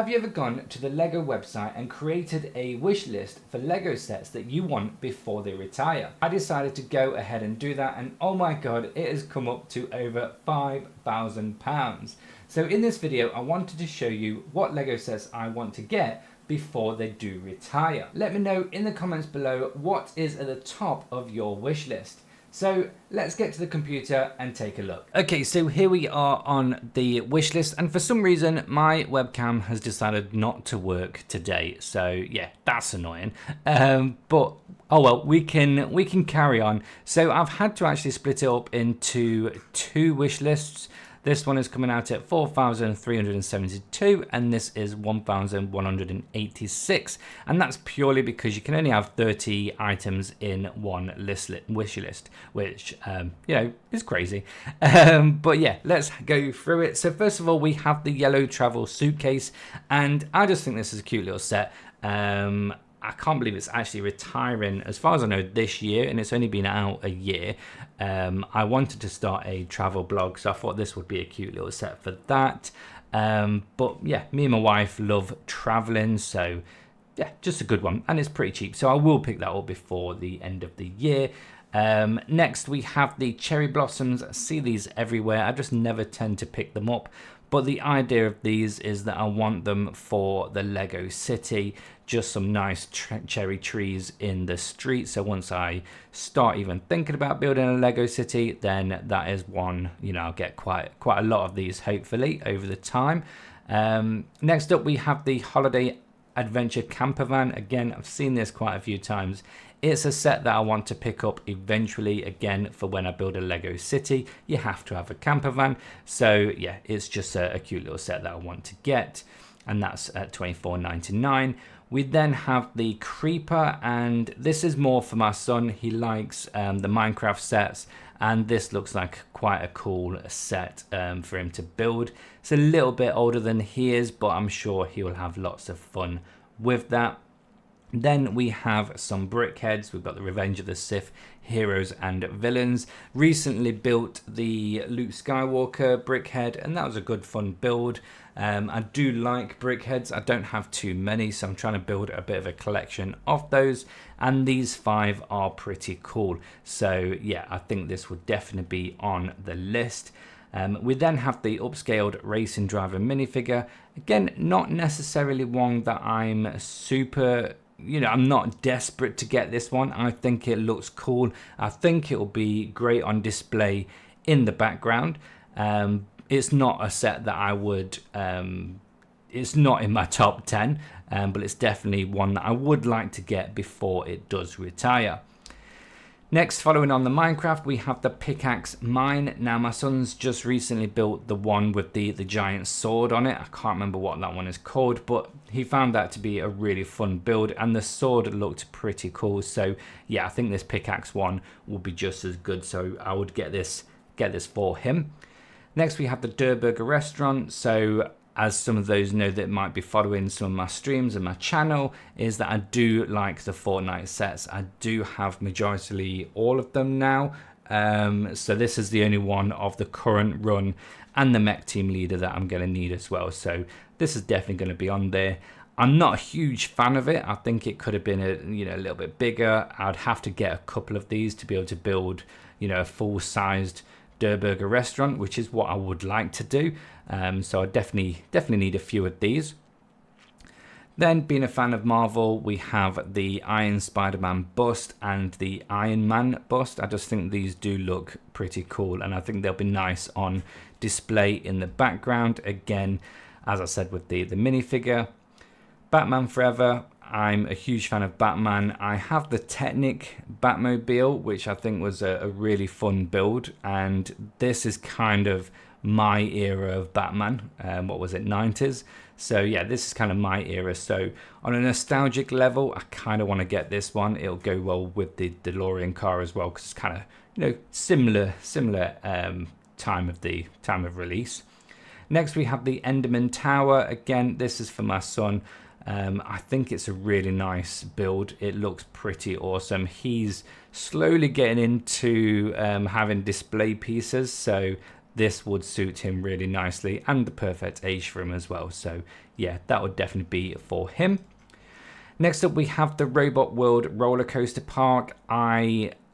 Have you ever gone to the LEGO website and created a wish list for LEGO sets that you want before they retire? I decided to go ahead and do that, and oh my god, it has come up to over £5,000. So in this video, I wanted to show you what LEGO sets I want to get before they do retire. Let me know in the comments below what is at the top of your wish list. So let's get to the computer and take a look. Okay, so here we are on the wish list, and for some reason my webcam has decided not to work today. So yeah, that's annoying. But oh well, we can carry on. So I've had to actually split it up into two wish lists. This one is coming out at 4,372 and this is 1,186, and that's purely because you can only have 30 items in one wish list, which you know, is crazy. But yeah, let's go through it. So first of all, we have the yellow travel suitcase, and I just think this is a cute little set. I can't believe it's actually retiring, as far as I know, this year, and it's only been out a year. I wanted to start a travel blog, so I thought this would be a cute little set for that. But yeah, me and my wife love traveling, so yeah, just a good one, and it's pretty cheap, so I will pick that up before the end of the year. Next, we have the cherry blossoms. I see these everywhere. I just never tend to pick them up. But the idea of these is that I want them for the Lego City, just some nice cherry trees in the street. So once I start even thinking about building a Lego City, then that is one, you know, I'll get quite a lot of these hopefully over the time. Next up, we have the Holiday Adventure Camper Van. Again, I've seen this quite a few times. It's a set that I want to pick up eventually, again, for when I build a Lego City. You have to have a camper van. So yeah, it's just a cute little set that I want to get, and that's at $24.99. We then have the Creeper, and this is more for my son. He likes the Minecraft sets, and this looks like quite a cool set for him to build. It's a little bit older than he is, but I'm sure he will have lots of fun with that. Then we have some BrickHeads. We've got the Revenge of the Sith heroes and villains. Recently built the Luke Skywalker BrickHead, and that was a good fun build. I do like BrickHeads. I don't have too many, so I'm trying to build a bit of a collection of those, and these 5 are pretty cool. So yeah, I think this would definitely be on the list. We then have the upscaled racing driver minifigure. Again, not necessarily one that I'm super, you know, I'm not desperate to get this one. I think it looks cool. I think it will be great on display in the background. It's not a set that I would, it's not in my top 10, but it's definitely one that I would like to get before it does retire. Next, following on the Minecraft, we have the Pickaxe Mine. Now, my son's just recently built the one with the giant sword on it. I can't remember what that one is called, but he found that to be a really fun build, and the sword looked pretty cool. So yeah, I think this pickaxe one will be just as good, so I would get this for him. Next, we have the Durr Burger restaurant. So as some of those know that might be following some of my streams and my channel, is that I do like the Fortnite sets. I do have majority all of them now. So this is the only one of the current run and the mech team leader that I'm going to need as well. So this is definitely going to be on there. I'm not a huge fan of it. I think it could have been a little bit bigger. I'd have to get a couple of these to be able to build, you know, a full-sized Durr Burger restaurant, which is what I would like to do. So I definitely need a few of these. Then, being a fan of Marvel, we have the Iron Spider-Man bust and the Iron Man bust. I just think these do look pretty cool, and I think they'll be nice on display in the background. Again, as I said with the minifigure. Batman Forever. I'm a huge fan of Batman. I have the Technic Batmobile, which I think was a really fun build, and this is kind of my era of Batman. What was it, 90s? So yeah, this is kind of my era. So on a nostalgic level, I kind of want to get this one. It'll go well with the DeLorean car as well, because it's kind of, you know, similar time of release. Next, we have the Enderman Tower. Again, this is for my son. I think it's a really nice build. It looks pretty awesome. He's slowly getting into having display pieces, so this would suit him really nicely and the perfect age for him as well. So yeah, that would definitely be for him. Next up, we have the Robot World Roller Coaster Park.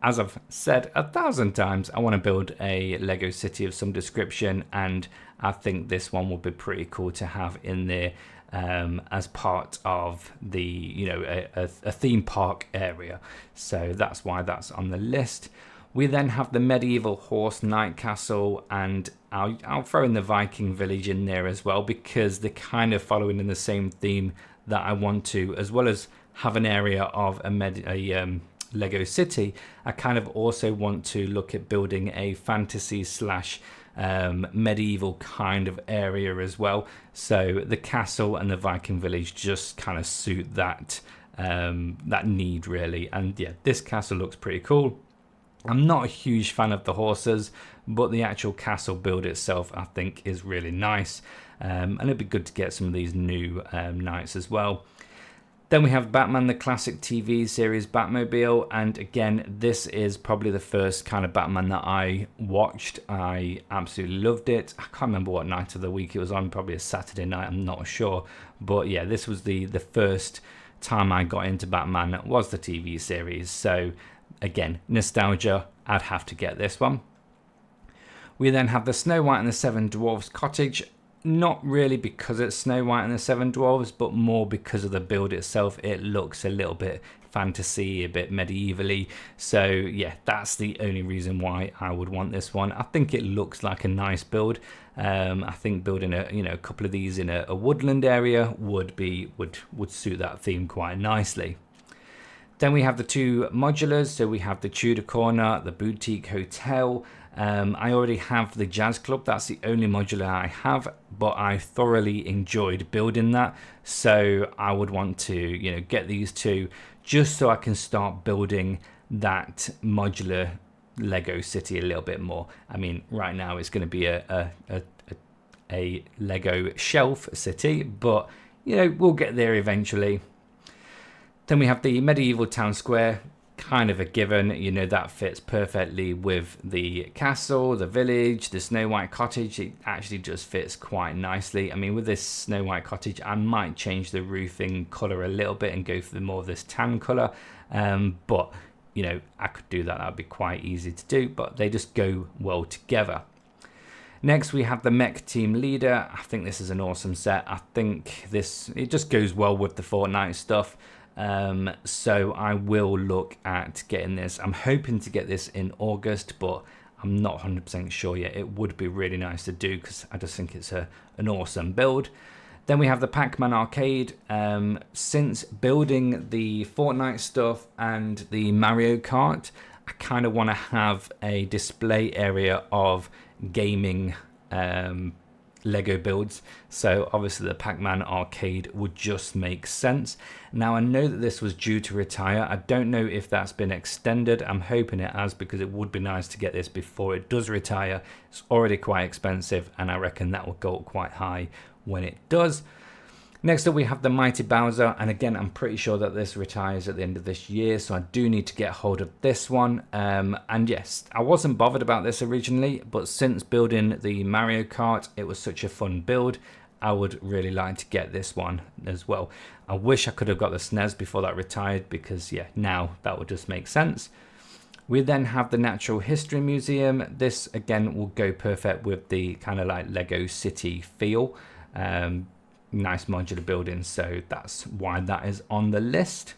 As I've said 1,000 times, I want to build a Lego city of some description, and I think this one would be pretty cool to have in there as part of the, you know, a theme park area. So that's why that's on the list. We then have the Medieval Horse Night Castle, and I'll throw in the Viking Village in there as well, because they're kind of following in the same theme that I want to, as well as have an area of a Lego city. I kind of also want to look at building a fantasy slash medieval kind of area as well. So the castle and the Viking Village just kind of suit that that need really. And yeah, this castle looks pretty cool. I'm not a huge fan of the horses, but the actual castle build itself I think is really nice. And it'd be good to get some of these new knights as well. Then we have Batman, the classic TV series Batmobile, and again, this is probably the first kind of Batman that I watched. I absolutely loved it. I can't remember what night of the week it was on, probably a Saturday night, I'm not sure. But yeah, this was the first time I got into Batman, was the TV series. So again, nostalgia, I'd have to get this one. We then have the Snow White and the Seven Dwarfs Cottage. Not really because it's Snow White and the Seven Dwarfs, but more because of the build itself. It looks a little bit fantasy, a bit medievally. So yeah, that's the only reason why I would want this one. I think it looks like a nice build. I think building a couple of these in a woodland area would suit that theme quite nicely. Then we have the two modulars. So we have the Tudor Corner, the Boutique Hotel. I already have the Jazz Club. That's the only modular I have, but I thoroughly enjoyed building that. So I would want to, you know, get these two just so I can start building that modular Lego city a little bit more. I mean, right now it's going to be a Lego shelf city, but you know, we'll get there eventually. Then we have the Medieval Town Square. Kind of a given, you know, that fits perfectly with the castle, the village, the Snow White cottage. It actually just fits quite nicely. I mean, with this Snow White cottage, I might change the roofing color a little bit and go for more of this tan color. But, you know, I could do that. That would be quite easy to do, but they just go well together. Next, we have the Mech Team Leader. I think this is an awesome set. I think it just goes well with the Fortnite stuff. So I will look at getting this. I'm hoping to get this in August, but I'm not 100% sure yet. It would be really nice to do because I just think it's an awesome build. Then we have the Pac-Man Arcade. Since building the Fortnite stuff and the Mario Kart, I kind of want to have a display area of gaming Lego builds. So obviously the Pac-Man Arcade would just make sense. Now I know that this was due to retire. I don't know if that's been extended. I'm hoping it has, because it would be nice to get this before it does retire. It's already quite expensive, and I reckon that will go up quite high when it does. Next up, we have the Mighty Bowser, and again, I'm pretty sure that this retires at the end of this year, so I do need to get hold of this one. And yes, I wasn't bothered about this originally, but since building the Mario Kart, it was such a fun build, I would really like to get this one as well. I wish I could have got the SNES before that retired, because yeah, now that would just make sense. We then have the Natural History Museum. This again will go perfect with the kind of like Lego City feel. Nice modular building, so that's why that is on the list.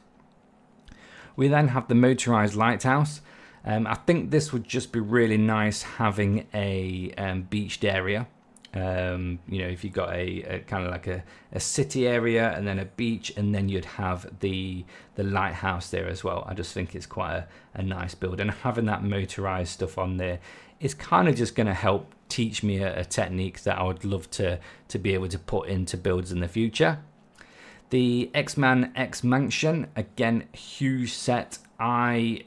We then have the Motorized Lighthouse. I think this would just be really nice having a beached area. You know, if you got a kind of like a city area and then a beach, and then you'd have the lighthouse there as well. I just think it's quite a nice build, and having that motorized stuff on there is kind of just going to help teach me a technique that I would love to be able to put into builds in the future. The X-Man X Mansion, again, huge set. I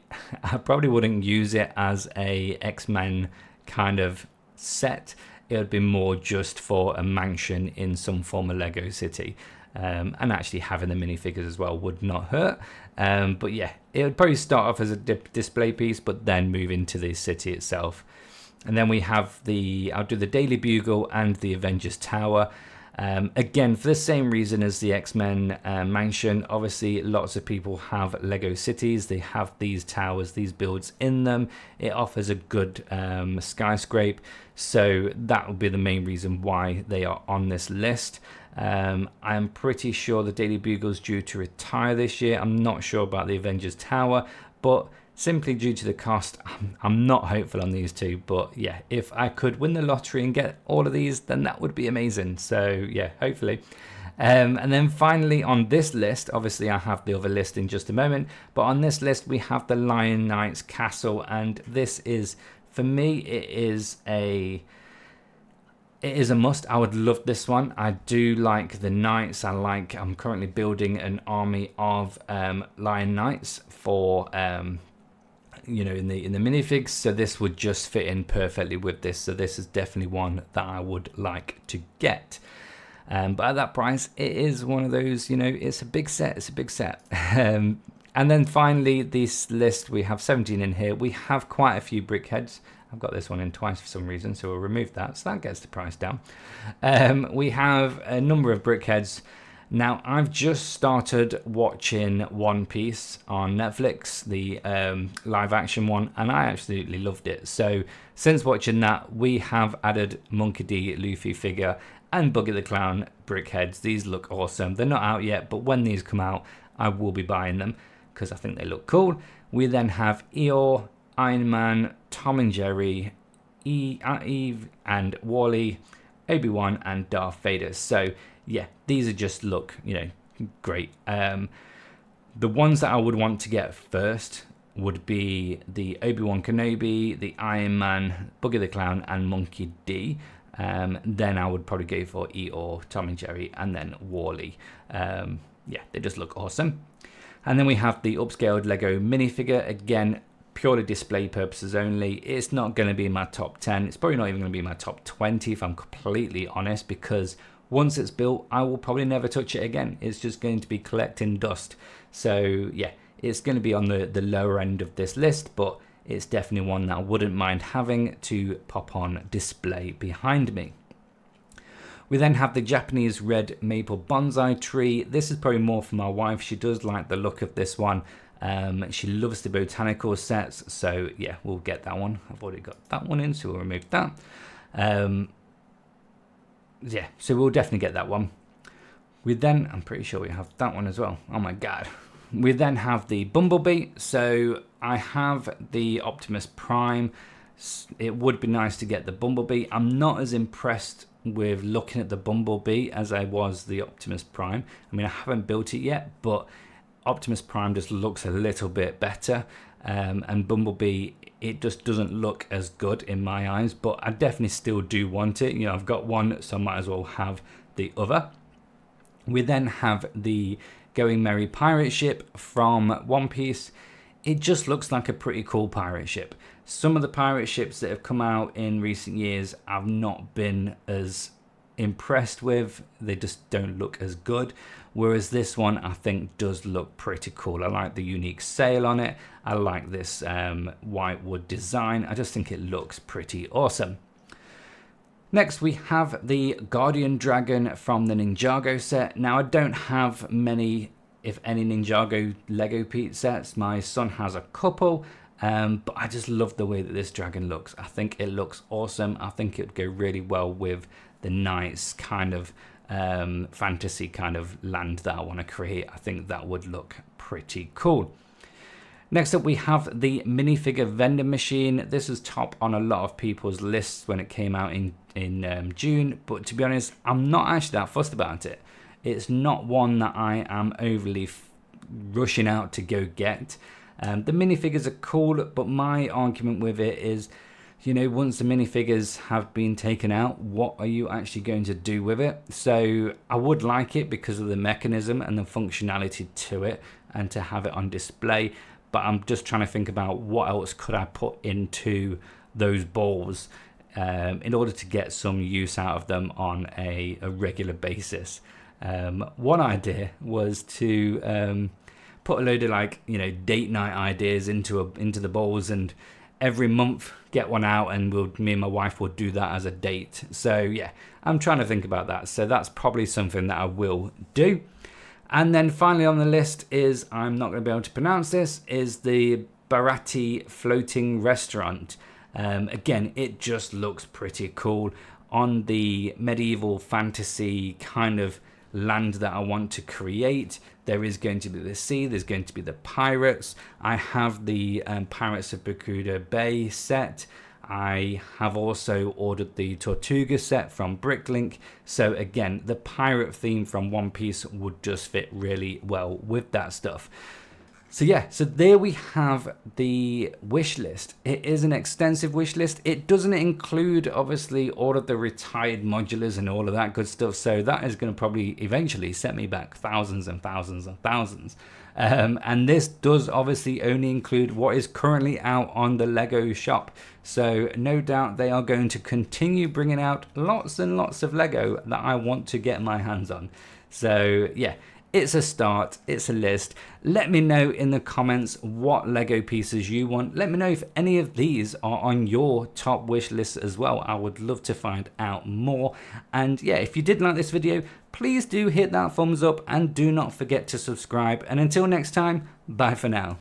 probably wouldn't use it as a X-Men kind of set. It would be more just for a mansion in some form of Lego city. And actually having the minifigures as well would not hurt. But yeah, it would probably start off as a display piece, but then move into the city itself. And then we have I'll do the Daily Bugle and the Avengers Tower. Again, for the same reason as the X-Men mansion, obviously lots of people have Lego cities. They have these towers, these builds in them. It offers a good skyscrape. So that would be the main reason why they are on this list. I'm pretty sure the Daily Bugle's due to retire this year. I'm not sure about the Avengers Tower, but simply due to the cost, I'm not hopeful on these two. But yeah, if I could win the lottery and get all of these, then that would be amazing. So yeah, hopefully. And then finally on this list, obviously I have the other list in just a moment, but on this list we have the Lion Knights Castle, and this is, for me, it is a must. I would love this one. I do like the knights. I'm currently building an army of Lion Knights for in the minifigs, so this would just fit in perfectly with this. So this is definitely one that I would like to get. But at that price, it is one of those, it's a big set. And then finally, this list, we have 17 in here. We have quite a few brickheads. I've got this one in twice for some reason, so we'll remove that. So that gets the price down. We have a number of brickheads. Now, I've just started watching One Piece on Netflix, the live action one, and I absolutely loved it. So since watching that, we have added Monkey D. Luffy figure and Buggy the Clown brickheads. These look awesome. They're not out yet, but when these come out, I will be buying them because I think they look cool. We then have Eeyore, Iron Man, Tom and Jerry, Eve and Wally, Obi-Wan and Darth Vader. So yeah, these are just look, great. The ones that I would want to get first would be the Obi-Wan Kenobi, the Iron Man, Buggy the Clown and Monkey D. Then I would probably go for Eeyore, Tom and Jerry, and then Wally. Yeah, they just look awesome. And then we have the upscaled Lego minifigure. Again, purely display purposes only. It's not going to be in my top 10. It's probably not even going to be in my top 20 if I'm completely honest, because once it's built, I will probably never touch it again. It's just going to be collecting dust. So yeah, it's going to be on the lower end of this list, but it's definitely one that I wouldn't mind having to pop on display behind me. We then have the Japanese red maple bonsai tree. This is probably more for my wife. She does like the look of this one. She loves the botanical sets, so yeah, we'll get that one. I've already got that one in, so we'll remove that. Yeah, so we'll definitely get that one. We then, I'm pretty sure we have that one as well. Oh my god. We then have the Bumblebee. So I have the Optimus Prime. It would be nice to get the Bumblebee. I'm not as impressed with looking at the Bumblebee as I was the Optimus Prime. I mean, I haven't built it yet, but Optimus Prime just looks a little bit better. And Bumblebee, it just doesn't look as good in my eyes, but I definitely still do want it. I've got one, so I might as well have the other. We then have the Going Merry pirate ship from One Piece. It just looks like a pretty cool pirate ship. Some of the pirate ships that have come out in recent years I've not been as impressed with. They just don't look as good, whereas this one I think does look pretty cool. I like the unique sail on it. I like this white wood design. I just think it looks pretty awesome. Next we have the Guardian Dragon from the Ninjago set. Now I don't have many, if any, Ninjago Lego Pete sets. My son has a couple, but I just love the way that this dragon looks. I think it looks awesome. I think it would go really well with the nice kind of fantasy kind of land that I want to create. I think that would look pretty cool. Next up we have the minifigure vending machine. This was top on a lot of people's lists when it came out in June, but to be honest, I'm not actually that fussed about it. It's not one that I am overly rushing out to go get. The minifigures are cool, but my argument with it is, once the minifigures have been taken out, what are you actually going to do with it? So I would like it because of the mechanism and the functionality to it and to have it on display, but I'm just trying to think about what else could I put into those balls in order to get some use out of them on a regular basis. One idea was to put a load of date night ideas into the bowls, and every month get one out, and me and my wife will do that as a date. So yeah, I'm trying to think about that. So that's probably something that I will do. And then finally on the list is, I'm not going to be able to pronounce this, is the Bharati floating restaurant. Again, it just looks pretty cool on the medieval fantasy kind of land that I want to create. There is going to be the sea, there's going to be the pirates. I have the Pirates of Barbuda Bay set. I have also ordered the Tortuga set from Bricklink. So again, the pirate theme from One Piece would just fit really well with that stuff. So yeah, so there we have the wish list. It is an extensive wish list. It doesn't include, obviously, all of the retired modulars and all of that good stuff. So that is going to probably eventually set me back thousands and thousands and thousands. And this does obviously only include what is currently out on the Lego shop. So no doubt they are going to continue bringing out lots and lots of Lego that I want to get my hands on. So yeah. It's a start, it's a list. Let me know in the comments what Lego pieces you want. Let me know if any of these are on your top wish list as well. I would love to find out more. And yeah, if you did like this video, please do hit that thumbs up and do not forget to subscribe. And until next time, bye for now.